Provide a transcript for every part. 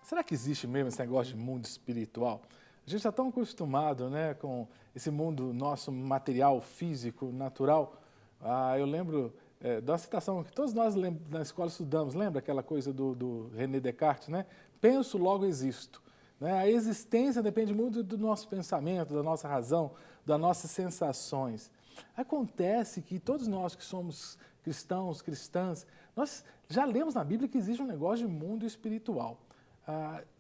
será que existe mesmo esse negócio de mundo espiritual? A gente está tão acostumado, né, com esse mundo nosso material, físico, natural. Eu lembro de uma citação que todos nós na escola estudamos, lembra aquela coisa do René Descartes, né? Penso, logo existo. Né? A existência depende muito do nosso pensamento, da nossa razão, das nossas sensações. Acontece que todos nós que somos cristãos, cristãs, nós já lemos na Bíblia que existe um negócio de mundo espiritual.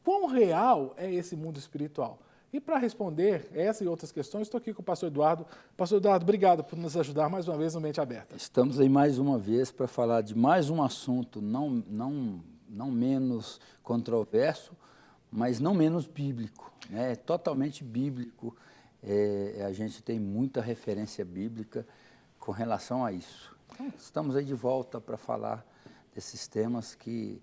Quão real é esse mundo espiritual? E para responder essa e outras questões, estou aqui com o pastor Eduardo. Pastor Eduardo, obrigado por nos ajudar mais uma vez no Mente Aberta. Estamos aí mais uma vez para falar de mais um assunto não menos controverso, mas não menos bíblico, né? É totalmente bíblico. A gente tem muita referência bíblica com relação a isso. Então, estamos aí de volta para falar desses temas que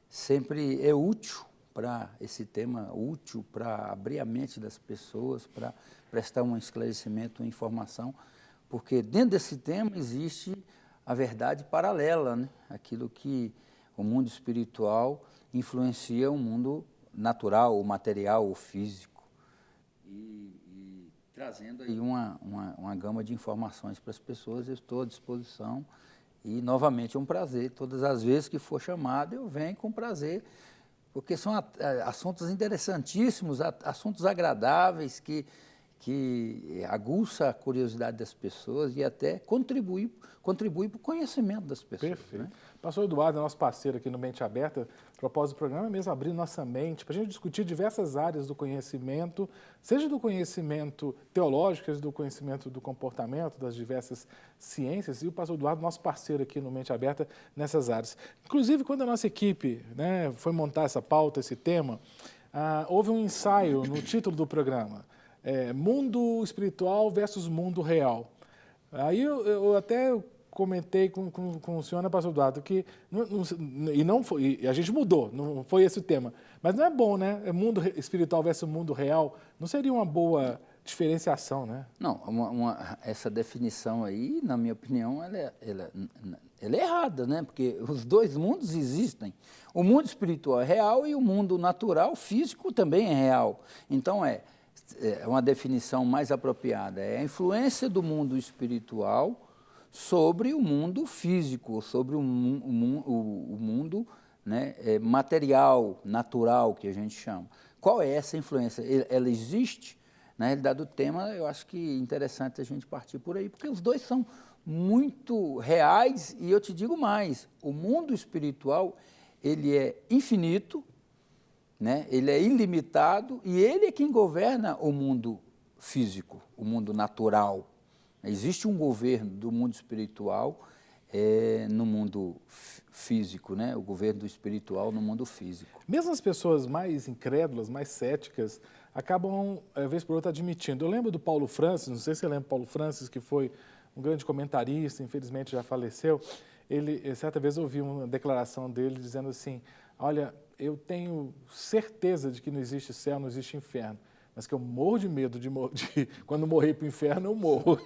sempre é útil para esse tema, útil para abrir a mente das pessoas, para prestar um esclarecimento, uma informação, porque dentro desse tema existe a verdade paralela, né? Aquilo que o mundo espiritual influencia o mundo natural, o material, o físico, e trazendo aí uma gama de informações para as pessoas. Eu estou à disposição e, novamente, é um prazer. Todas as vezes que for chamado, eu venho com prazer, porque são assuntos interessantíssimos, assuntos agradáveis que aguça a curiosidade das pessoas e até contribui para o conhecimento das pessoas. Perfeito. Né? Pastor Eduardo é nosso parceiro aqui no Mente Aberta. O propósito do programa é mesmo abrir nossa mente para a gente discutir diversas áreas do conhecimento, seja do conhecimento teológico, seja do conhecimento do comportamento, das diversas ciências. E o pastor Eduardo é nosso parceiro aqui no Mente Aberta nessas áreas. Inclusive, quando a nossa equipe, né, foi montar essa pauta, esse tema, houve um ensaio no título do programa. Mundo espiritual versus mundo real. Aí eu até comentei com o senhor, pastor Eduardo, que e a gente mudou, não foi esse o tema. Mas não é bom, né? Mundo espiritual versus mundo real, não seria uma boa diferenciação, né? Não, essa definição aí, na minha opinião, ela é errada, né? Porque os dois mundos existem. O mundo espiritual é real e o mundo natural, físico, também é real. Então, uma definição mais apropriada é a influência do mundo espiritual sobre o mundo físico, sobre o mundo, né, material, natural, que a gente chama. Qual é essa influência? Ela existe? Na realidade, o tema, eu acho que é interessante a gente partir por aí, porque os dois são muito reais, e eu te digo mais, o mundo espiritual, ele é infinito, né? Ele é ilimitado, e ele é quem governa o mundo físico, o mundo natural. Existe um governo do mundo espiritual no mundo físico, né? O governo do espiritual no mundo físico. Mesmo as pessoas mais incrédulas, mais céticas, acabam, vez por outra, admitindo. Eu lembro do Paulo Francis, não sei se você lembra do Paulo Francis, que foi um grande comentarista, infelizmente já faleceu. Certa vez eu ouvi uma declaração dele dizendo assim, olha, eu tenho certeza de que não existe céu, não existe inferno, mas que eu morro de medo de quando morrer para o inferno, eu morro.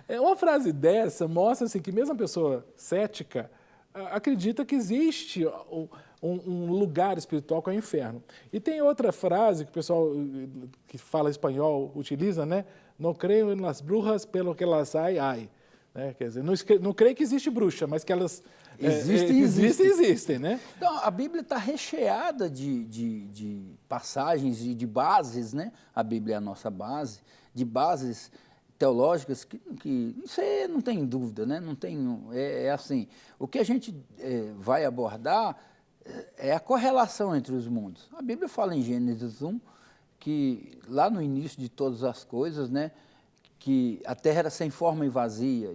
Uma frase dessa mostra assim, que mesmo a pessoa cética acredita que existe um lugar espiritual que é o inferno. E tem outra frase que o pessoal que fala espanhol utiliza, né? Não creio nas brujas pelo que elas ai. Né? Quer dizer, não creio que existe bruxa, mas que elas existem, né? Então, a Bíblia está recheada de passagens e de bases, né? A Bíblia é a nossa base, de bases teológicas que você não tem dúvida, né? Não tem, assim, o que a gente vai abordar é a correlação entre os mundos. A Bíblia fala em Gênesis 1 que lá no início de todas as coisas, né? Que a terra era sem forma e vazia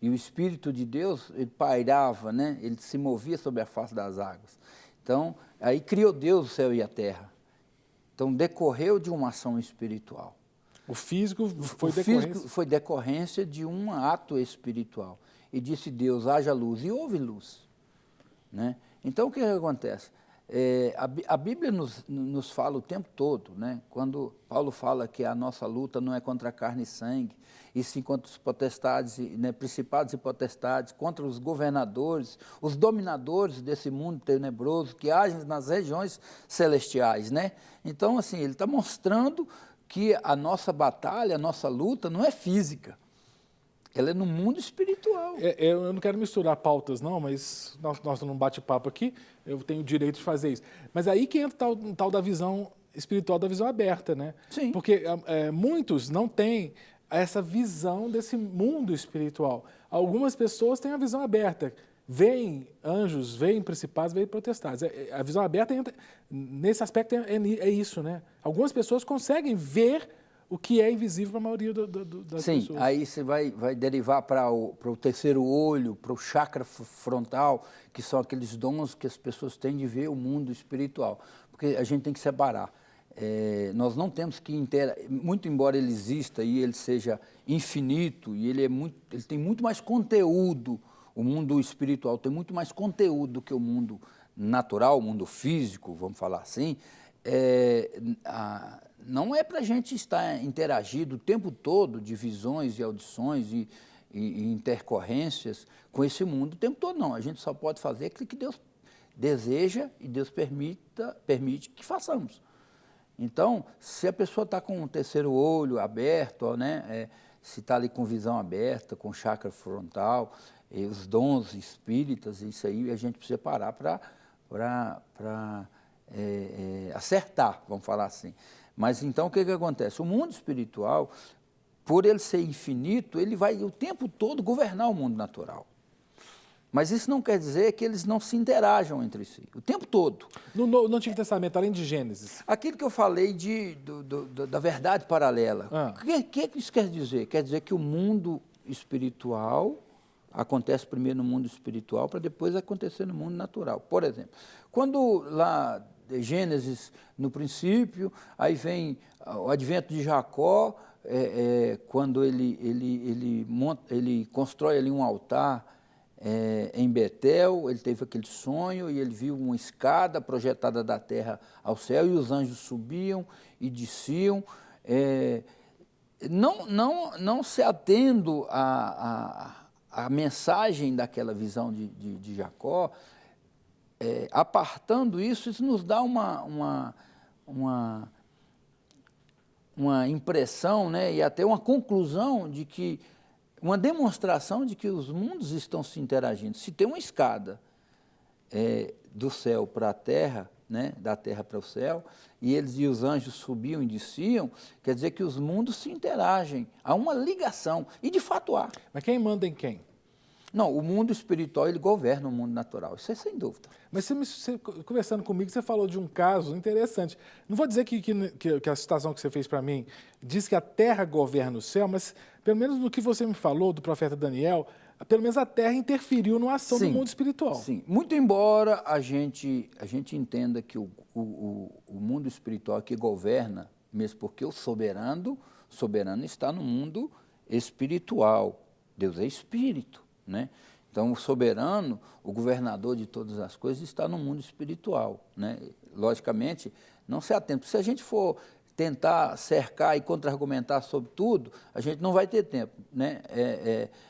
e o Espírito de Deus, ele pairava, né? Ele se movia sobre a face das águas. Então, aí criou Deus o céu e a terra. Então, decorreu de uma ação espiritual. O físico foi decorrência de um ato espiritual. E disse Deus, haja luz, e houve luz. Né? Então, o que acontece? A Bíblia nos fala o tempo todo, né? Quando Paulo fala que a nossa luta não é contra carne e sangue, e sim contra os potestades, né, principados e potestades, contra os governadores, os dominadores desse mundo tenebroso que agem nas regiões celestiais, né? Então, assim, ele está mostrando que a nossa batalha, a nossa luta não é física, ela é no mundo espiritual. Eu não quero misturar pautas, não, mas nós estamos num bate-papo aqui, eu tenho o direito de fazer isso. Mas aí que entra o tal da visão espiritual, da visão aberta, né? Sim. Porque muitos não têm essa visão desse mundo espiritual. Algumas pessoas têm a visão aberta, veem anjos, veem principados, veem potestades. A visão aberta, nesse aspecto, é isso, né? Algumas pessoas conseguem ver o que é invisível para a maioria das Sim, pessoas. aí você vai derivar para o terceiro olho, para o chakra frontal, que são aqueles dons que as pessoas têm de ver o mundo espiritual. Porque a gente tem que separar. Nós não temos que muito embora ele exista e ele seja infinito, e ele tem muito mais conteúdo, o mundo espiritual tem muito mais conteúdo do que o mundo natural, o mundo físico, vamos falar assim, não é para a gente estar interagindo o tempo todo de visões e audições e intercorrências com esse mundo o tempo todo, não. A gente só pode fazer aquilo que Deus deseja e Deus permite que façamos. Então, se a pessoa está com o terceiro olho aberto, né, se está ali com visão aberta, com chakra frontal, os dons espíritas, isso aí a gente precisa parar para acertar, vamos falar assim. Mas então o que acontece? O mundo espiritual, por ele ser infinito, ele vai o tempo todo governar o mundo natural. Mas isso não quer dizer que eles não se interajam entre si, o tempo todo. No Antigo Testamento, além de Gênesis. Aquilo que eu falei da verdade paralela. O que isso quer dizer? Quer dizer que o mundo espiritual acontece primeiro no mundo espiritual para depois acontecer no mundo natural. Por exemplo, quando lá Gênesis no princípio, aí vem o advento de Jacó, quando ele constrói ali um altar em Betel, ele teve aquele sonho e ele viu uma escada projetada da terra ao céu e os anjos subiam e desciam, não se atendo à mensagem daquela visão de Jacó, apartando isso nos dá uma impressão, né, e até uma conclusão de que, uma demonstração de que os mundos estão se interagindo. Se tem uma escada do céu para a terra, né, da terra para o céu, e os anjos subiam e desciam, quer dizer que os mundos se interagem, há uma ligação, e de fato há. Mas quem manda em quem? Não, o mundo espiritual, ele governa o mundo natural, isso é sem dúvida. Mas você conversando comigo, você falou de um caso interessante. Não vou dizer que a citação que você fez para mim diz que a terra governa o céu, mas pelo menos no que você me falou do profeta Daniel, pelo menos a terra interferiu na ação do mundo espiritual. Sim, muito embora a gente entenda que o mundo espiritual que governa, mesmo porque o soberano está no mundo espiritual. Deus é espírito, né? Então, o soberano, o governador de todas as coisas, está no mundo espiritual, né? Logicamente, não se atenta. Se a gente for tentar cercar e contra-argumentar sobre tudo, a gente não vai ter tempo, né?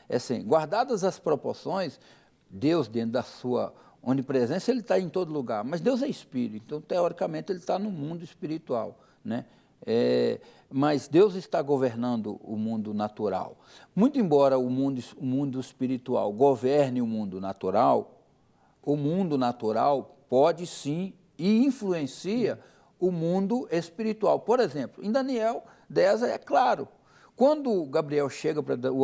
Assim, guardadas as proporções, Deus, dentro da sua onipresença, ele está em todo lugar, mas Deus é espírito, então, teoricamente, ele está no mundo espiritual, né? Mas Deus está governando o mundo natural. Muito embora o mundo espiritual governe o mundo natural pode sim e influencia o mundo espiritual. Por exemplo, em Daniel 10 é claro, quando o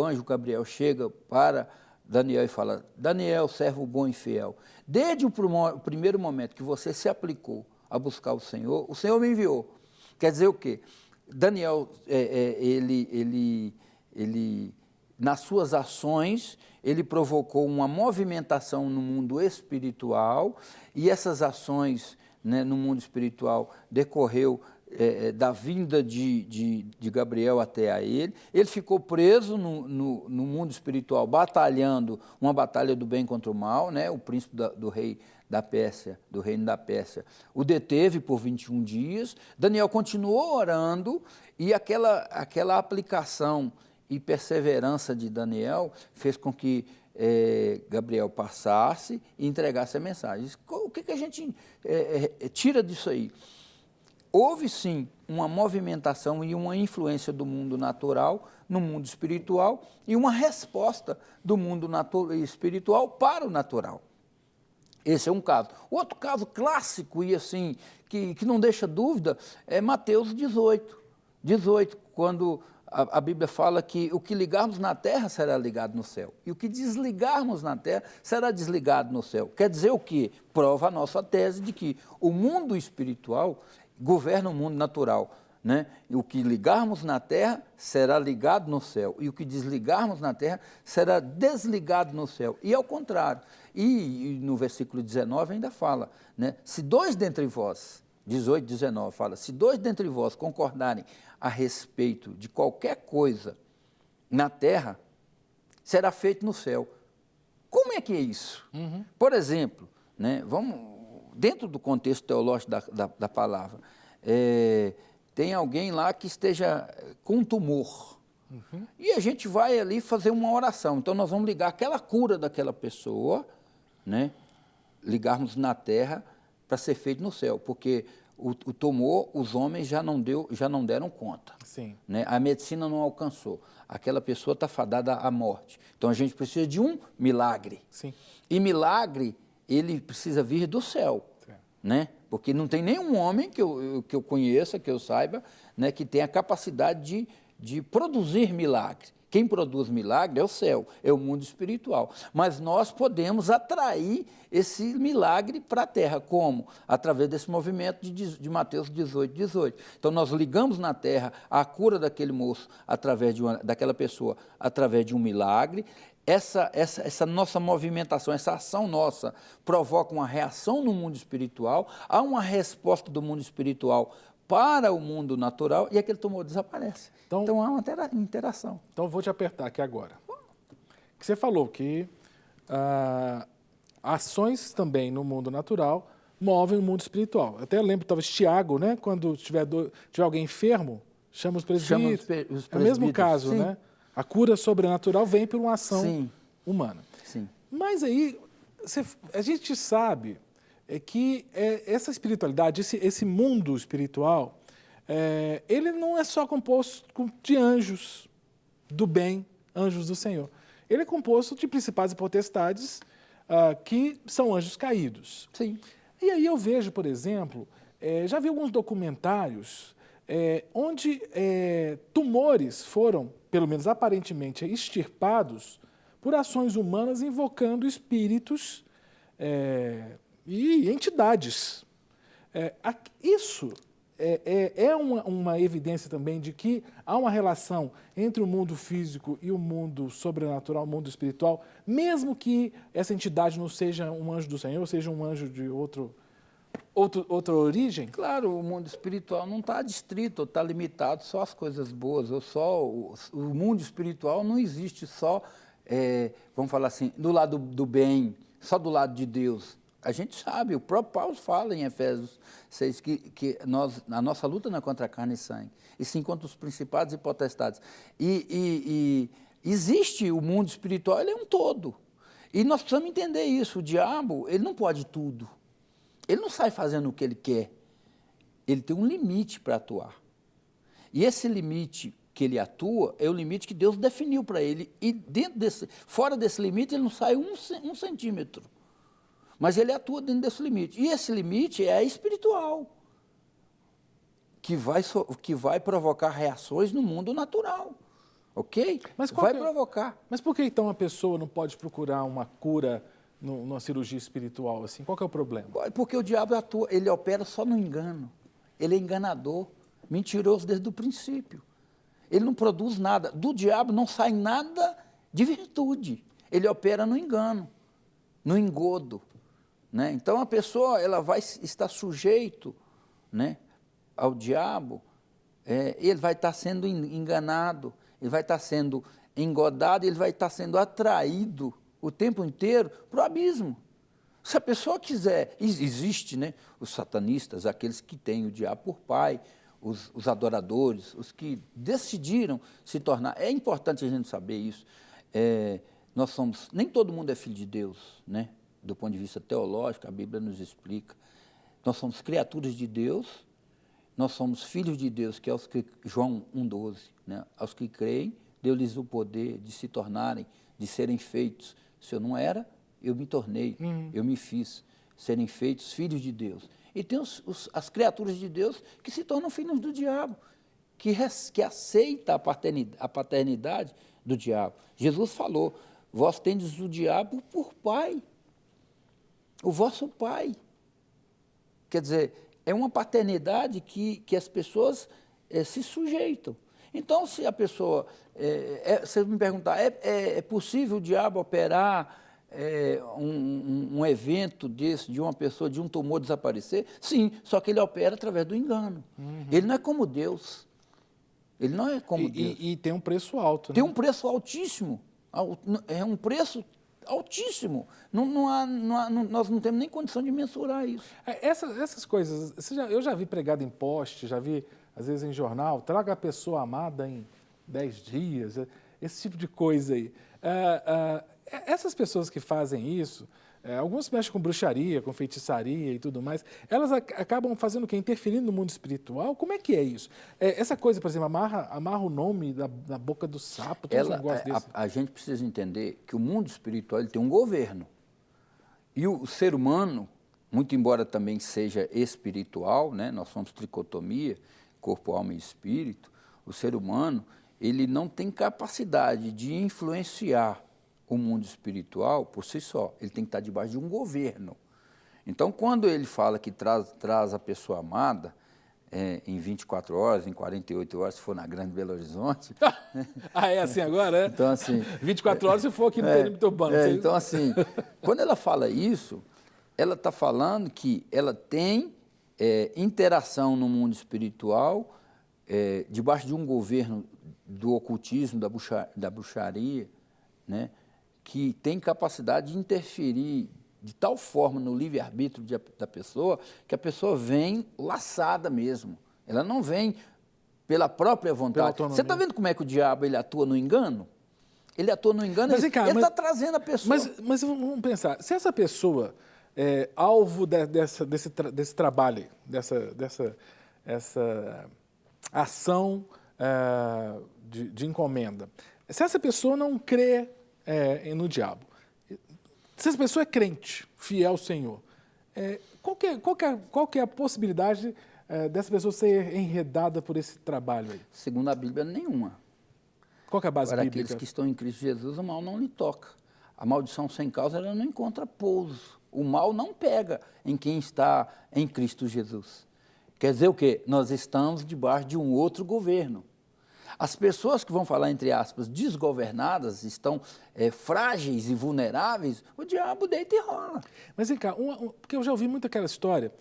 anjo Gabriel chega para Daniel e fala: Daniel, servo bom e fiel, desde o primeiro momento que você se aplicou a buscar o Senhor me enviou. Quer dizer o quê? Daniel, ele nas suas ações, ele provocou uma movimentação no mundo espiritual, e essas ações, né, no mundo espiritual decorreu da vinda de Gabriel até a ele. Ele ficou preso no mundo espiritual, batalhando uma batalha do bem contra o mal, né, o príncipe do rei da Pérsia, do reino da Pérsia, o deteve por 21 dias. Daniel continuou orando e aquela aplicação e perseverança de Daniel fez com que Gabriel passasse e entregasse a mensagem. O que a gente tira disso aí? Houve, sim, uma movimentação e uma influência do mundo natural no mundo espiritual e uma resposta do mundo espiritual para o natural. Esse é um caso. Outro caso clássico e assim, que não deixa dúvida, é Mateus 18, quando a Bíblia fala que o que ligarmos na terra será ligado no céu, e o que desligarmos na terra será desligado no céu. Quer dizer o quê? Prova a nossa tese de que o mundo espiritual governa o mundo natural, né? E o que ligarmos na terra será ligado no céu, e o que desligarmos na terra será desligado no céu, e ao contrário. E no versículo 19 ainda fala, né? Se dois dentre vós, 18, 19, fala, se dois dentre vós concordarem a respeito de qualquer coisa na terra, será feito no céu. Como é que é isso? Por exemplo, né, dentro do contexto teológico da palavra, tem alguém lá que esteja com um tumor. E a gente vai ali fazer uma oração. Então, nós vamos ligar aquela cura daquela pessoa, né, ligarmos na terra para ser feito no céu, porque o tumor, os homens já não deram conta. Sim. Né? A medicina não alcançou. Aquela pessoa está fadada à morte. Então, a gente precisa de um milagre. Sim. E milagre, ele precisa vir do céu. Né? Porque não tem nenhum homem que eu conheça, que eu saiba, né, que tenha a capacidade de produzir milagre. Quem produz milagre é o céu, é o mundo espiritual. Mas nós podemos atrair esse milagre para a terra. Como? Através desse movimento de Mateus 18, 18. Então, nós ligamos na terra a cura daquele moço, daquela pessoa, através de um milagre. Essa nossa movimentação, essa ação nossa, provoca uma reação no mundo espiritual, há uma resposta do mundo espiritual para o mundo natural e aquele tumor desaparece. Então há uma interação. Então, eu vou te apertar aqui agora. Você falou que ações também no mundo natural movem o mundo espiritual. Até lembro, talvez, Tiago, né? Quando tiver alguém enfermo, chama os presbíteros. É o mesmo caso, sim, né? A cura sobrenatural vem por uma ação, sim, humana. Sim. Mas aí, a gente sabe que essa espiritualidade, esse mundo espiritual, ele não é só composto de anjos do bem, anjos do Senhor. Ele é composto de principados e potestades que são anjos caídos. Sim. E aí eu vejo, por exemplo, já vi alguns documentários onde tumores foram, pelo menos aparentemente, extirpados por ações humanas invocando espíritos e entidades. Isso é uma evidência também de que há uma relação entre o mundo físico e o mundo sobrenatural, o mundo espiritual, mesmo que essa entidade não seja um anjo do Senhor, seja um anjo de outra origem? Claro, o mundo espiritual não está distrito, está limitado só às coisas boas. O mundo espiritual não existe só, vamos falar assim, do lado do bem, só do lado de Deus. A gente sabe, o próprio Paulo fala em Efésios 6 que a nossa luta não é contra a carne e sangue, e sim contra os principados e potestades. E existe o mundo espiritual, ele é um todo. E nós precisamos entender isso. O diabo, ele não pode tudo. Ele não sai fazendo o que ele quer. Ele tem um limite para atuar. E esse limite que ele atua é o limite que Deus definiu para ele. E fora desse limite, ele não sai um centímetro. Mas ele atua dentro desse limite. E esse limite é espiritual, que vai provocar reações no mundo natural. Ok? Mas provocar. Mas por que então a pessoa não pode procurar uma cura numa cirurgia espiritual assim? Qual que é o problema? Porque o diabo atua, ele opera só no engano. Ele é enganador, mentiroso desde o princípio. Ele não produz nada. Do diabo não sai nada de virtude. Ele opera no engano, no engodo. Né? Então, a pessoa ela vai estar sujeito, né, ao diabo, ele vai estar sendo enganado, ele vai estar sendo engodado, ele vai estar sendo atraído o tempo inteiro para o abismo. Se a pessoa quiser, existe, né, os satanistas, aqueles que têm o diabo por pai, os adoradores, os que decidiram se tornar. É importante a gente saber isso. Nós somos, nem todo mundo é filho de Deus, né? Do ponto de vista teológico, a Bíblia nos explica. Nós somos criaturas de Deus, nós somos filhos de Deus, que é os que, João 1,12, né? Aos que creem, deu-lhes o poder de se tornarem, de serem feitos. Se eu não era, eu me tornei, eu me fiz, serem feitos filhos de Deus. E tem as criaturas de Deus que se tornam filhos do diabo, que aceita a paternidade do diabo. Jesus falou, vós tendes o diabo por pai, o vosso pai. Quer dizer, é uma paternidade que as pessoas se sujeitam. Então, se a pessoa, se me perguntar, é possível o diabo operar um evento desse, de uma pessoa, de um tumor desaparecer? Sim, só que ele opera através do engano. Ele não é como Deus. Ele não é como Deus. E tem um preço alto. Tem né? um preço altíssimo. É um preço altíssimo. Nós não temos nem condição de mensurar isso. Essas coisas, eu já vi pregado em poste, já vi, às vezes, em jornal, traga a pessoa amada em 10 dias, esse tipo de coisa aí. Essas pessoas que fazem isso, algumas mexem com bruxaria, com feitiçaria e tudo mais, elas acabam fazendo o quê? Interferindo no mundo espiritual? Como é que é isso? Essa coisa, por exemplo, amarra o nome na boca do sapo, todo um negócio desse. A gente precisa entender que o mundo espiritual ele tem um governo. E o ser humano, muito embora também seja espiritual, né, nós somos tricotomia, corpo, alma e espírito, o ser humano ele não tem capacidade de influenciar o mundo espiritual por si só. Ele tem que estar debaixo de um governo. Então, quando ele fala que traz a pessoa amada em 24 horas, em 48 horas, se for na Grande Belo Horizonte... É assim agora, é? Então, assim... 24 horas se for aqui no perímetro urbano. Então, assim, quando ela fala isso, ela está falando que ela tem interação no mundo espiritual, debaixo de um governo do ocultismo, da bruxaria, né, que tem capacidade de interferir de tal forma no livre-arbítrio da pessoa, que a pessoa vem laçada mesmo. Ela não vem pela própria vontade. Você está vendo como é que o diabo ele atua no engano? Ele atua no engano, ele está trazendo a pessoa. Mas vamos pensar, se essa pessoa é alvo desse trabalho, dessa ação de encomenda, se essa pessoa não crê no diabo, se essa pessoa é crente, fiel ao Senhor, qual que é a possibilidade dessa pessoa ser enredada por esse trabalho aí? Segundo a Bíblia, nenhuma. Qual que é a base bíblica? Para aqueles que estão em Cristo Jesus, o mal não lhe toca. A maldição sem causa ela não encontra pouso. O mal não pega em quem está em Cristo Jesus. Quer dizer o quê? Nós estamos debaixo de um outro governo. As pessoas que vão falar, entre aspas, desgovernadas, estão frágeis e vulneráveis, o diabo deita e rola. Mas vem cá, porque eu já ouvi muito aquela história,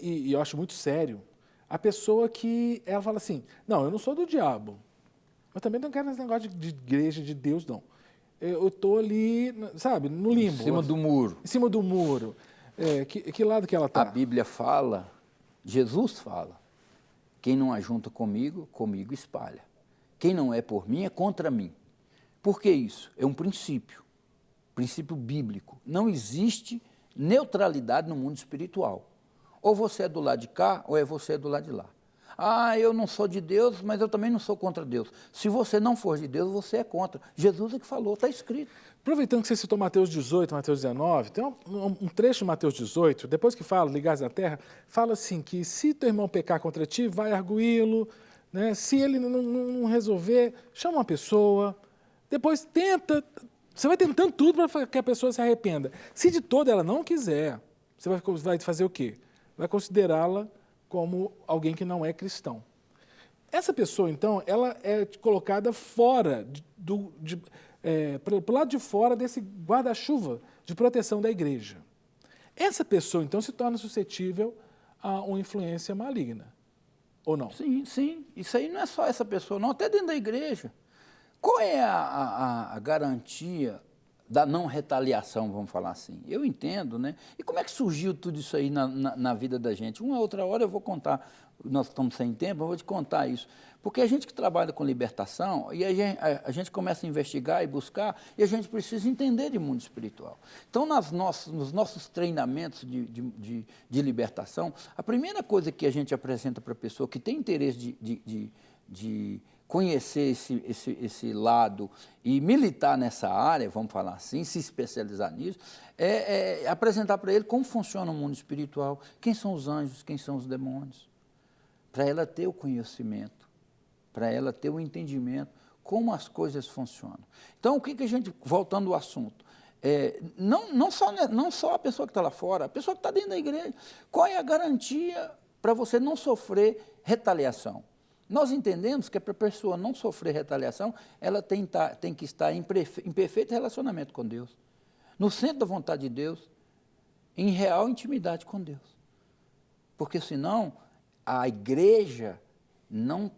e eu acho muito sério, a pessoa que ela fala assim, não, eu não sou do diabo, eu também não quero esse negócio de igreja, de Deus, não. Eu estou ali, sabe, no limbo. Em cima do muro. Em cima do muro. Que lado que ela está? A Bíblia fala, Jesus fala, quem não ajunta comigo, comigo espalha. Quem não é por mim, é contra mim. Por que isso? É um princípio bíblico. Não existe neutralidade no mundo espiritual. Ou você é do lado de cá, ou você do lado de lá. Eu não sou de Deus, mas eu também não sou contra Deus. Se você não for de Deus, você é contra. Jesus é que falou, está escrito. Aproveitando que você citou Mateus 18, Mateus 19, tem um trecho de Mateus 18, depois que fala, ligares à terra, fala assim, que se teu irmão pecar contra ti, vai arguí-lo, né? Se ele não resolver, chama uma pessoa, depois tenta, você vai tentando tudo para que a pessoa se arrependa. Se de toda ela não quiser, você vai fazer o quê? Vai considerá-la como alguém que não é cristão. Essa pessoa, então, ela é colocada fora, para o lado de fora desse guarda-chuva de proteção da igreja. Essa pessoa, então, se torna suscetível a uma influência maligna. Ou não? Sim, sim. Isso aí não é só essa pessoa, não. Até dentro da igreja. Qual é a garantia da não retaliação, vamos falar assim. Eu entendo, né? E como é que surgiu tudo isso aí na vida da gente? Uma outra hora eu vou contar, nós estamos sem tempo, eu vou te contar isso. Porque a gente que trabalha com libertação, e a gente começa a investigar e buscar, e a gente precisa entender de mundo espiritual. Então, nos nossos treinamentos de libertação, a primeira coisa que a gente apresenta para a pessoa que tem interesse de conhecer esse lado e militar nessa área, vamos falar assim, se especializar nisso, é apresentar para ele como funciona o mundo espiritual, quem são os anjos, quem são os demônios, para ela ter o conhecimento, para ela ter o entendimento, como as coisas funcionam. Então, o que a gente, voltando ao assunto, não só a pessoa que está lá fora, a pessoa que está dentro da igreja, qual é a garantia para você não sofrer retaliação? Nós entendemos que para a pessoa não sofrer retaliação, ela tem que estar em perfeito relacionamento com Deus, no centro da vontade de Deus, em real intimidade com Deus. Porque senão a igreja não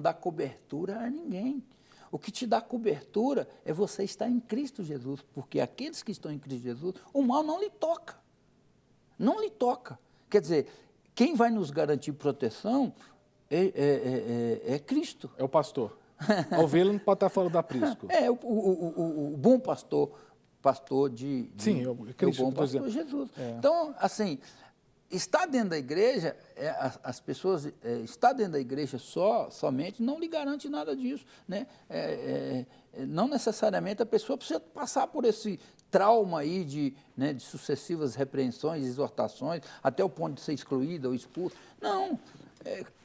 dá cobertura a ninguém. O que te dá cobertura é você estar em Cristo Jesus, porque aqueles que estão em Cristo Jesus, o mal não lhe toca. Não lhe toca. Quer dizer, quem vai nos garantir proteção é Cristo. É o pastor. A ovelha não pode estar fora do aprisco. O bom pastor de Sim, é o Cristo, bom pastor Jesus. É. Então, assim, estar dentro da igreja, as pessoas, estar dentro da igreja somente não lhe garante nada disso, né? Não necessariamente a pessoa precisa passar por esse trauma aí de sucessivas repreensões, exortações, até o ponto de ser excluída ou expulsa. Não,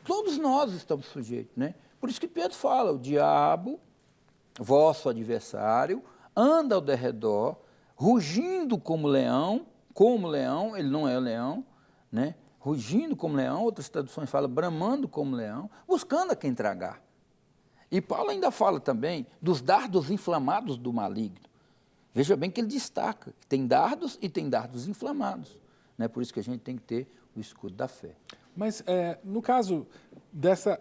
todos nós estamos sujeitos, né? Por isso que Pedro fala, o diabo, vosso adversário, anda ao derredor, rugindo como leão, ele não é leão, né? Rugindo como leão, outras traduções falam bramando como leão, buscando a quem tragar. E Paulo ainda fala também dos dardos inflamados do maligno. Veja bem que ele destaca que tem dardos e tem dardos inflamados, né? Por isso que a gente tem que ter o escudo da fé. Mas, no caso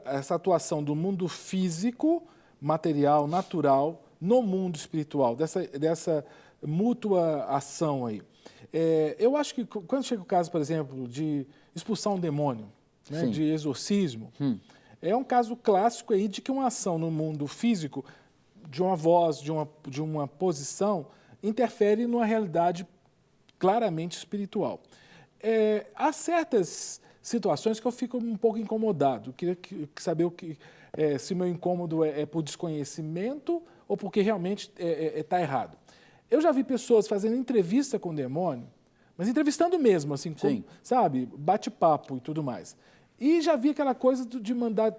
essa atuação do mundo físico, material, natural, no mundo espiritual, dessa mútua ação aí, eu acho que quando chega o caso, por exemplo, de expulsar um demônio, né, de exorcismo, é um caso clássico aí de que uma ação no mundo físico, de uma voz, de uma posição, interfere numa realidade claramente espiritual. Há certas situações que eu fico um pouco incomodado. Eu queria saber se o meu incômodo é por desconhecimento ou porque realmente está errado. Eu já vi pessoas fazendo entrevista com o demônio, mas entrevistando mesmo, assim, sabe, bate-papo e tudo mais. E já vi aquela coisa de mandar...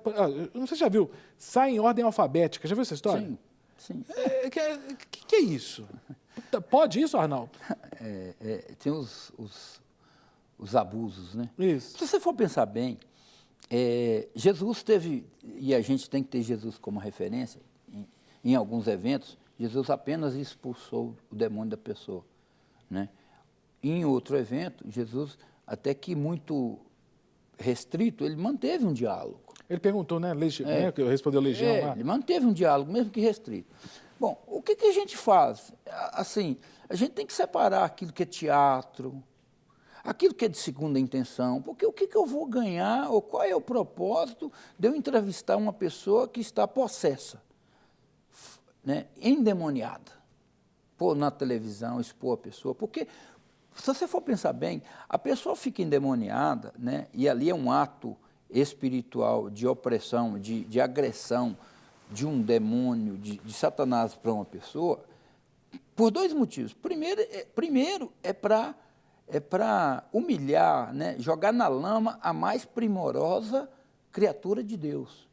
não sei se já viu, sai em ordem alfabética. Já viu essa história? Sim. Que é isso? Pode isso, Arnaldo? Tem os abusos, né? Isso. Se você for pensar bem, Jesus teve, e a gente tem que ter Jesus como referência, em alguns eventos, Jesus apenas expulsou o demônio da pessoa, né? Em outro evento, Jesus, até que muito restrito, ele manteve um diálogo. Ele perguntou, né? Que respondeu legião lá. Ele manteve um diálogo, mesmo que restrito. Bom, o que a gente faz? Assim, a gente tem que separar aquilo que é teatro, aquilo que é de segunda intenção, porque o que eu vou ganhar, ou qual é o propósito de eu entrevistar uma pessoa que está possessa, né, endemoniada, pôr na televisão, expor a pessoa, porque, se você for pensar bem, a pessoa fica endemoniada, né, e ali é um ato espiritual de opressão, de agressão de um demônio, de Satanás para uma pessoa, por dois motivos. Primeiro é para humilhar, né, jogar na lama a mais primorosa criatura de Deus,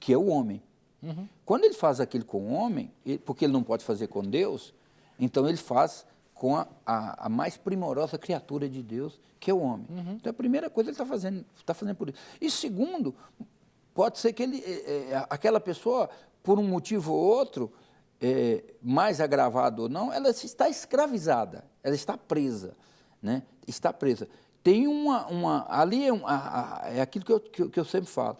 que é o homem. Uhum. Quando ele faz aquilo com o homem, porque ele não pode fazer com Deus, então ele faz com a mais primorosa criatura de Deus, que é o homem. Uhum. Então a primeira coisa ele está fazendo por isso. E segundo, pode ser que aquela pessoa, por um motivo ou outro, mais agravado ou não, ela está escravizada, ela está presa. Né? Está presa. Tem ali é aquilo que eu sempre falo.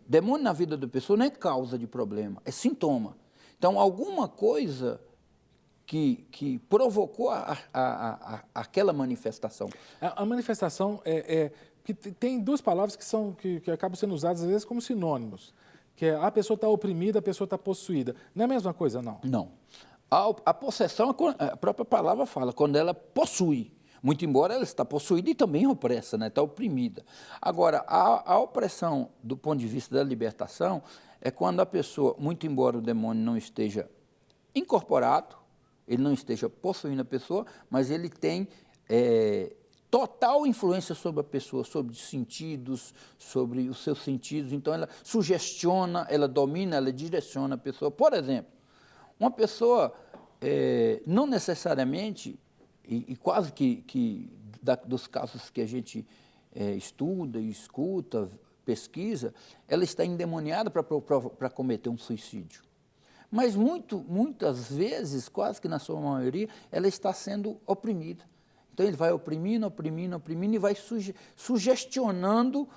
Demônio na vida da pessoa não é causa de problema, é sintoma. Então, alguma coisa que provocou aquela manifestação. A manifestação que tem duas palavras que acabam sendo usadas às vezes como sinônimos, que é a pessoa está oprimida, a pessoa está possuída. Não é a mesma coisa, não? Não. A possessão, a própria palavra fala, quando ela possui. Muito embora ela está possuída e também opressa, né? Está oprimida. Agora, a opressão, do ponto de vista da libertação, é quando a pessoa, muito embora o demônio não esteja incorporado, ele não esteja possuindo a pessoa, mas ele tem total influência sobre a pessoa, sobre os sentidos, sobre os seus sentidos. Então, ela sugestiona, ela domina, ela direciona a pessoa. Por exemplo, uma pessoa não necessariamente, e quase que dos casos que a gente estuda, escuta, pesquisa, ela está endemoniada para cometer um suicídio. Mas muitas vezes, quase que na sua maioria, ela está sendo oprimida. Então ele vai oprimindo, oprimindo, oprimindo e vai sugestionando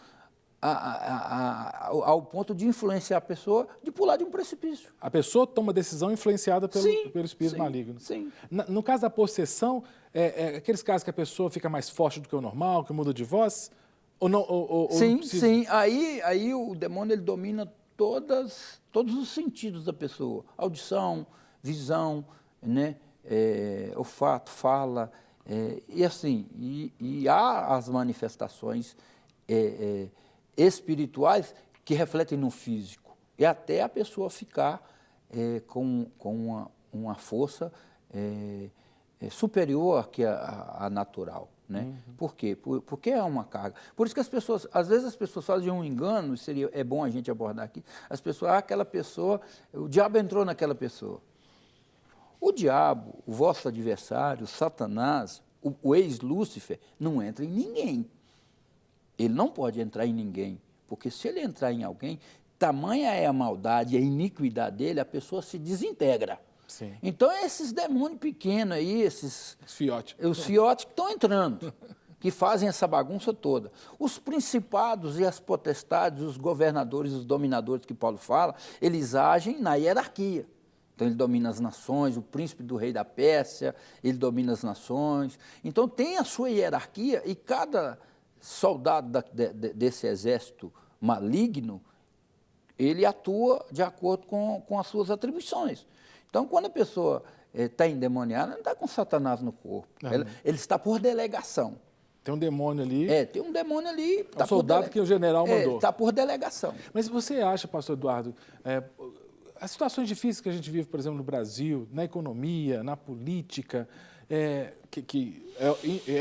ao ponto de influenciar a pessoa de pular de um precipício. A pessoa toma decisão influenciada pelo espírito sim, maligno. Sim. No caso da possessão, aqueles casos que a pessoa fica mais forte do que o normal, que muda de voz? Ou não? Sim, sim. Aí o demônio ele domina todos os sentidos da pessoa. Audição, visão, né? Olfato, fala. E assim, e há as manifestações espirituais que refletem no físico. E até a pessoa ficar com uma força superior que a natural. Né? Uhum. Por quê? Porque é uma carga. Por isso que às vezes as pessoas fazem um engano, é bom a gente abordar aqui, as pessoas, aquela pessoa, o diabo entrou naquela pessoa. O diabo, o vosso adversário, Satanás, o ex-Lúcifer, não entra em ninguém. Ele não pode entrar em ninguém, porque se ele entrar em alguém, tamanha é a maldade, a iniquidade dele, a pessoa se desintegra. Sim. Então, esses demônios pequenos aí, os fiotes que estão entrando, que fazem essa bagunça toda. Os principados e as potestades, os governadores, os dominadores que Paulo fala, eles agem na hierarquia. Então, ele domina as nações, o príncipe do rei da Pérsia, ele domina as nações. Então, tem a sua hierarquia e cada soldado desse exército maligno, ele atua de acordo com as suas atribuições. Então, quando a pessoa está endemoniada, não está com Satanás no corpo. Ele está por delegação. Tem um demônio ali. Tem um demônio ali. É um soldado que o general mandou. Está por delegação. Mas você acha, pastor Eduardo, as situações difíceis que a gente vive, por exemplo, no Brasil, na economia, na política, que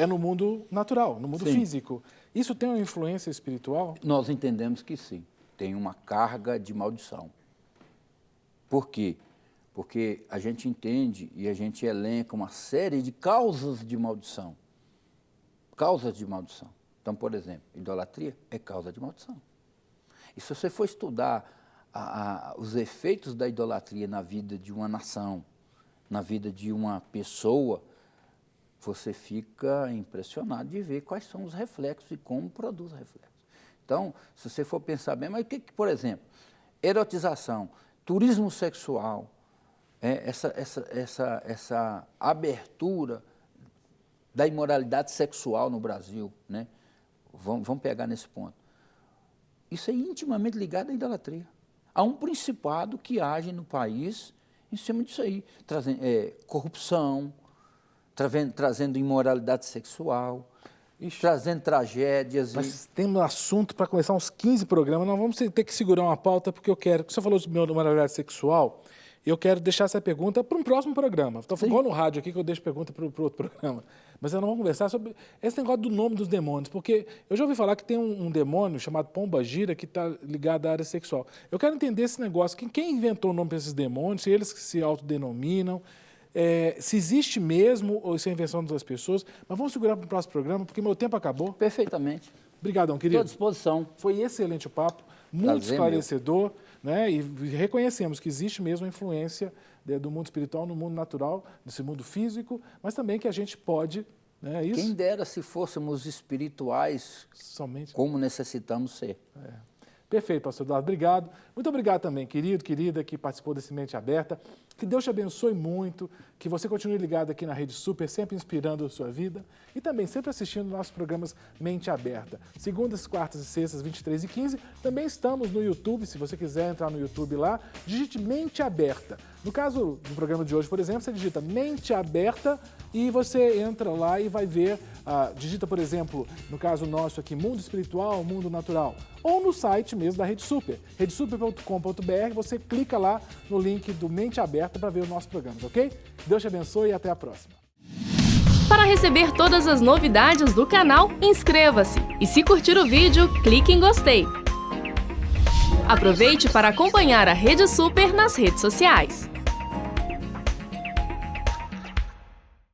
no mundo natural, no mundo físico, isso tem uma influência espiritual? Nós entendemos que sim. Tem uma carga de maldição. Por quê? Porque a gente entende e a gente elenca uma série de causas de maldição. Causas de maldição. Então, por exemplo, idolatria é causa de maldição. E se você for estudar os efeitos da idolatria na vida de uma nação, na vida de uma pessoa, você fica impressionado de ver quais são os reflexos e como produz reflexos. Então, se você for pensar bem, mas o que, por exemplo, erotização, turismo sexual, essa abertura da imoralidade sexual no Brasil, né? Vamos pegar nesse ponto. Isso é intimamente ligado à idolatria. Há um principado que age no país em cima disso aí, trazendo corrupção, trazendo imoralidade sexual, trazendo tragédias. Nós temos assunto para começar uns 15 programas, nós vamos ter que segurar uma pauta, porque eu quero, você falou de imoralidade sexual, eu quero deixar essa pergunta para um próximo programa. Então, igual no rádio aqui, que eu deixo pergunta para o outro programa. Mas nós vamos conversar sobre esse negócio do nome dos demônios, porque eu já ouvi falar que tem um demônio chamado Pombagira que está ligado à área sexual. Eu quero entender esse negócio, quem inventou o nome para esses demônios, se eles se autodenominam, se existe mesmo ou se é invenção das pessoas. Mas vamos segurar para o próximo programa, porque meu tempo acabou. Perfeitamente. Obrigadão, querido. Estou à disposição. Foi excelente o papo, muito esclarecedor. Né? E reconhecemos que existe mesmo a influência do mundo espiritual no mundo natural, nesse mundo físico, mas também que a gente pode... Né, isso? Quem dera se fôssemos espirituais somente como necessitamos ser. Perfeito, pastor Eduardo, obrigado. Muito obrigado também, querido, querida, que participou desse Mente Aberta. Que Deus te abençoe muito, que você continue ligado aqui na Rede Super, sempre inspirando a sua vida e também sempre assistindo nossos programas Mente Aberta. Segundas, quartas e sextas, 23h15. Também estamos no YouTube, se você quiser entrar no YouTube lá, digite Mente Aberta. No caso do programa de hoje, por exemplo, você digita Mente Aberta e você entra lá e vai ver, digita, por exemplo, no caso nosso aqui, Mundo Espiritual, Mundo Natural, ou no site mesmo da Rede Super, redesuper.com.br, você clica lá no link do Mente Aberta para ver os nossos programas, ok? Deus te abençoe e até a próxima. Para receber todas as novidades do canal, inscreva-se e se curtir o vídeo, clique em gostei. Aproveite para acompanhar a Rede Super nas redes sociais.